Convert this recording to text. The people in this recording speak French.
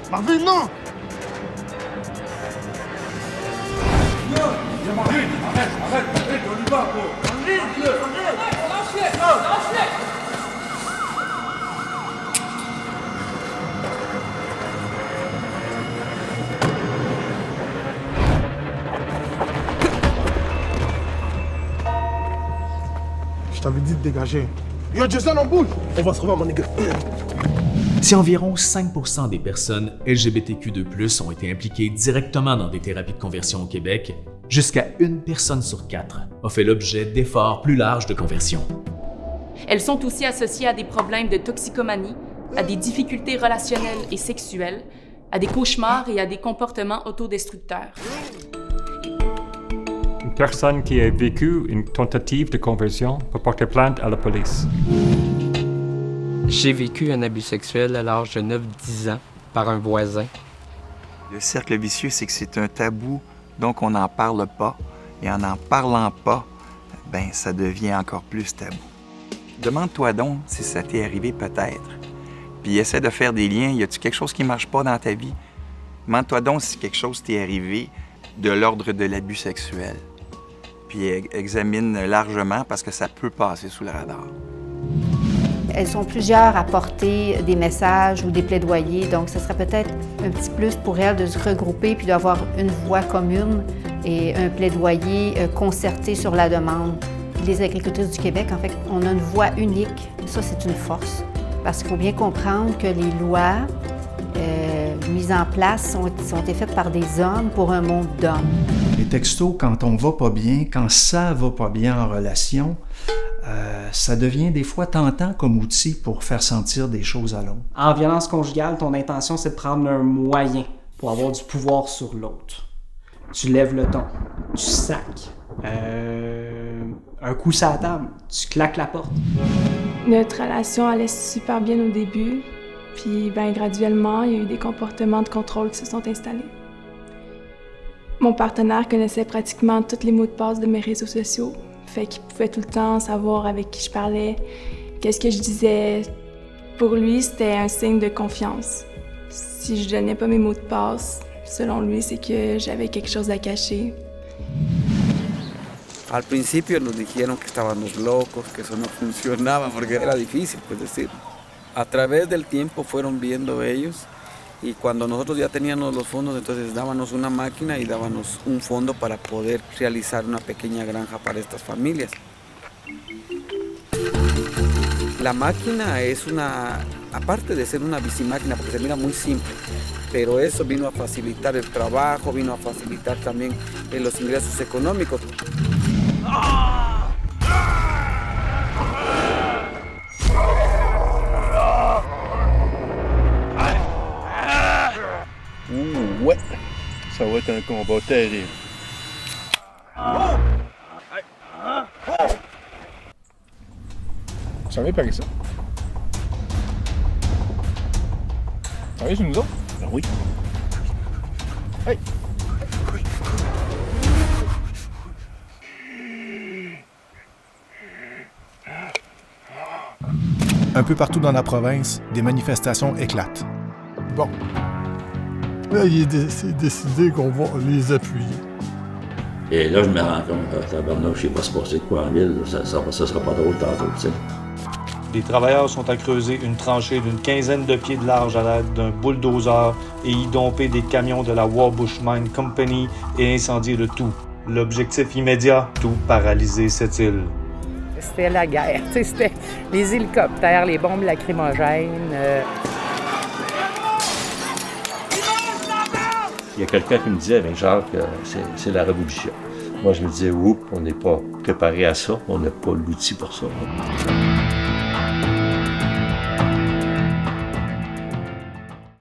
Marvin, non! Arrête, on y va, gros. Lâche-le. Je t'avais dit de dégager. Yo, Jason, on bouge! On va se revoir, mon nigga. Si environ 5% des personnes LGBTQ2+, ont été impliquées directement dans des thérapies de conversion au Québec, jusqu'à 1 personne sur 4 a fait l'objet d'efforts plus larges de conversion. Elles sont aussi associées à des problèmes de toxicomanie, à des difficultés relationnelles et sexuelles, à des cauchemars et à des comportements autodestructeurs. Une personne qui a vécu une tentative de conversion peut porter plainte à la police. J'ai vécu un abus sexuel à l'âge de 9-10 ans par un voisin. Le cercle vicieux, c'est que c'est un tabou, donc on n'en parle pas. Et en n'en parlant pas, ben ça devient encore plus tabou. Demande-toi donc si ça t'est arrivé peut-être. Puis essaie de faire des liens. Y a-t-il quelque chose qui ne marche pas dans ta vie? Demande-toi donc si quelque chose t'est arrivé de l'ordre de l'abus sexuel. Puis examine largement parce que ça peut passer sous le radar. Elles sont plusieurs à porter des messages ou des plaidoyers, donc ce serait peut-être un petit plus pour elles de se regrouper puis d'avoir une voix commune et un plaidoyer concerté sur la demande. Les agricultrices du Québec, en fait, on a une voix unique. Ça, c'est une force. Parce qu'il faut bien comprendre que les lois mises en place sont été faites par des hommes pour un monde d'hommes. Les textos, quand on va pas bien, quand ça va pas bien en relation, ça devient des fois tentant comme outil pour faire sentir des choses à l'autre. En violence conjugale, ton intention, c'est de prendre un moyen pour avoir du pouvoir sur l'autre. Tu lèves le ton, tu sacs, un coup sur la table, tu claques la porte. Notre relation allait super bien au début, puis graduellement, il y a eu des comportements de contrôle qui se sont installés. Mon partenaire connaissait pratiquement tous les mots de passe de mes réseaux sociaux, fait qu'il pouvait tout le temps savoir avec qui je parlais, qu'est-ce que je disais. Pour lui, c'était un signe de confiance. Si je donnais pas mes mots de passe, selon lui, c'est que j'avais quelque chose à cacher. Al principio nos dijeron que estábamos locos, que eso no funcionaba, porque era difícil, pues decir. A través del tiempo fueron viendo ellos y cuando nosotros ya teníamos los fondos, entonces dábamos una máquina y dábamos un fondo para poder realizar una pequeña granja para estas familias. La máquina es aparte de ser una bicimáquina, porque se mira muy simple, pero eso vino a facilitar el trabajo, vino a facilitar también los ingresos económicos. Ouais, ça va être un combat terrible. Ça vient par ici? Ça vient chez nous autres? Ben oui. Hey! Un peu partout dans la province, des manifestations éclatent. Bon. Là, c'est décidé qu'on va les appuyer. Et là, je me rends compte, tabarnak, je sais pas se passer de quoi en ville, ça sera pas drôle tantôt, tu sais. Les travailleurs sont à creuser une tranchée d'une 15aine de pieds de large à l'aide d'un bulldozer et y domper des camions de la Warbush Mine Company et incendier le tout. L'objectif immédiat, tout paralyser cette île. C'était la guerre, c'était les hélicoptères, les bombes lacrymogènes. Il y a quelqu'un qui me disait, avec Jacques, c'est la révolution. Moi, je me disais, oups, on n'est pas préparé à ça, on n'a pas l'outil pour ça.